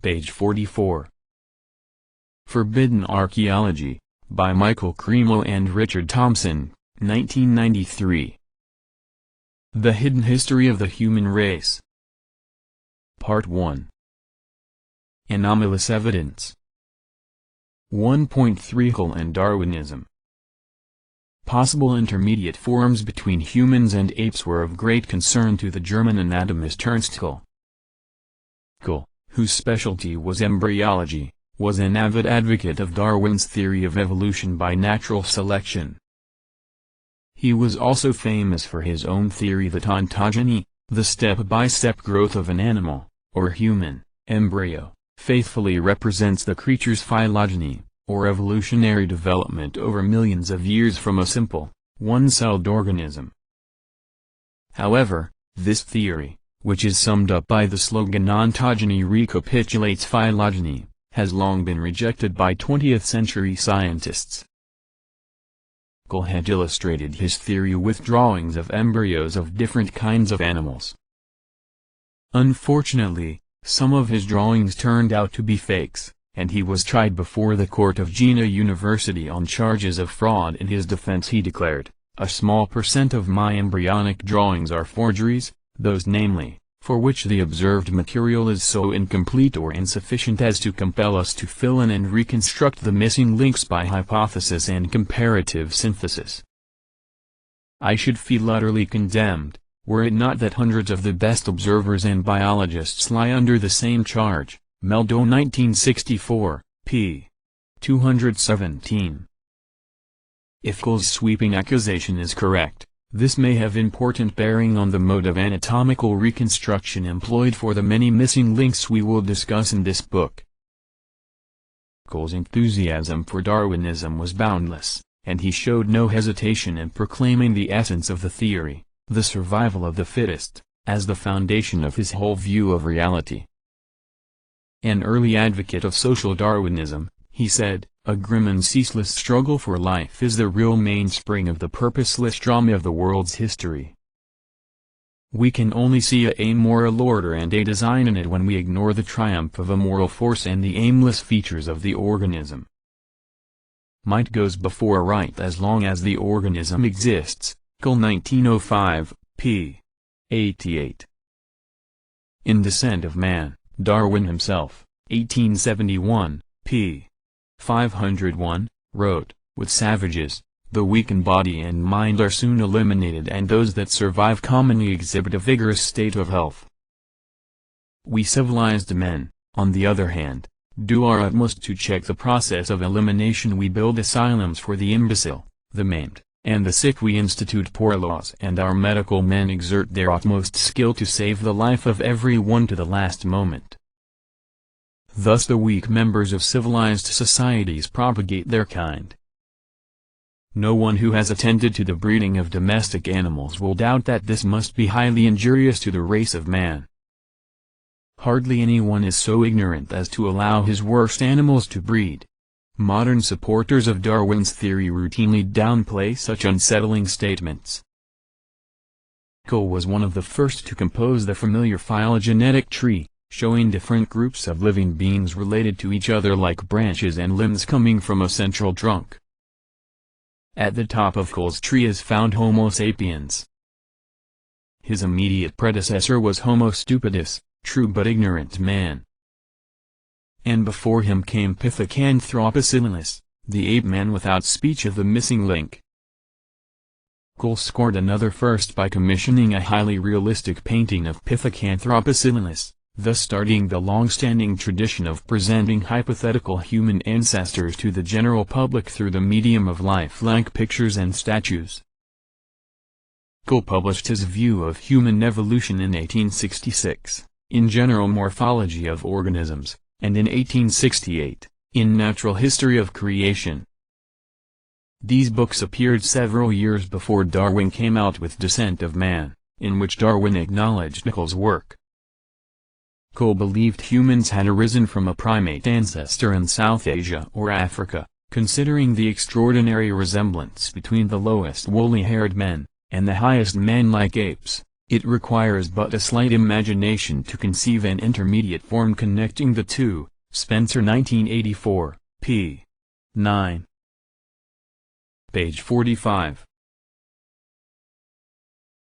page 44. Forbidden Archaeology, by Michael Cremo and Richard Thompson, 1993. The Hidden History of the Human Race. Part 1. Anomalous Evidence. 1.3 Haeckel and Darwinism. Possible intermediate forms between humans and apes were of great concern to the German anatomist Ernst Haeckel. Haeckel, whose specialty was embryology, was an avid advocate of Darwin's theory of evolution by natural selection. He was also famous for his own theory that ontogeny, the step-by-step growth of an animal, or human, embryo, faithfully represents the creature's phylogeny, or evolutionary development over millions of years from a simple, one-celled organism. However, this theory, which is summed up by the slogan ontogeny recapitulates phylogeny, has long been rejected by 20th-century scientists. Haeckel had illustrated his theory with drawings of embryos of different kinds of animals. Unfortunately, some of his drawings turned out to be fakes, and he was tried before the Court of Jena University on charges of fraud. In his defense he declared, "A small percent of my embryonic drawings are forgeries, those namely, for which the observed material is so incomplete or insufficient as to compel us to fill in and reconstruct the missing links by hypothesis and comparative synthesis. I should feel utterly condemned, were it not that hundreds of the best observers and biologists lie under the same charge." Meldau 1964, p. 217. If Haeckel's sweeping accusation is correct, this may have important bearing on the mode of anatomical reconstruction employed for the many missing links we will discuss in this book. Haeckel's enthusiasm for Darwinism was boundless, and he showed no hesitation in proclaiming the essence of the theory, the survival of the fittest, as the foundation of his whole view of reality. An early advocate of social Darwinism, he said, "A grim and ceaseless struggle for life is the real mainspring of the purposeless drama of the world's history. We can only see a moral order and a design in it when we ignore the triumph of a moral force and the aimless features of the organism. Might goes before right as long as the organism exists." Haeckel 1905, p. 88. In Descent of Man, Darwin himself, 1871, p. 501, wrote, "With savages, the weak in body and mind are soon eliminated and those that survive commonly exhibit a vigorous state of health. We civilized men, on the other hand, do our utmost to check the process of elimination. We build asylums for the imbecile, the maimed, and the sick. We institute poor laws and our medical men exert their utmost skill to save the life of every one to the last moment. Thus the weak members of civilized societies propagate their kind. No one who has attended to the breeding of domestic animals will doubt that this must be highly injurious to the race of man. Hardly anyone is so ignorant as to allow his worst animals to breed. Modern supporters of Darwin's theory routinely downplay such unsettling statements." Haeckel was one of the first to compose the familiar phylogenetic tree, showing different groups of living beings related to each other like branches and limbs coming from a central trunk. At the top of Haeckel's tree is found Homo sapiens. His immediate predecessor was Homo stupidus, true but ignorant man. And before him came Pithecanthropus, the ape-man without speech of the missing link. Haeckel scored another first by commissioning a highly realistic painting of Pithecanthropus, thus starting the long-standing tradition of presenting hypothetical human ancestors to the general public through the medium of lifelike pictures and statues. Haeckel published his view of human evolution in 1866, in General Morphology of Organisms, and in 1868, in Natural History of Creation. These books appeared several years before Darwin came out with Descent of Man, in which Darwin acknowledged Haeckel's work. Haeckel believed humans had arisen from a primate ancestor in South Asia or Africa, considering the extraordinary resemblance between the lowest woolly-haired men, and the highest man-like apes. It requires but a slight imagination to conceive an intermediate form connecting the two. Spencer 1984, p. 9. Page 45.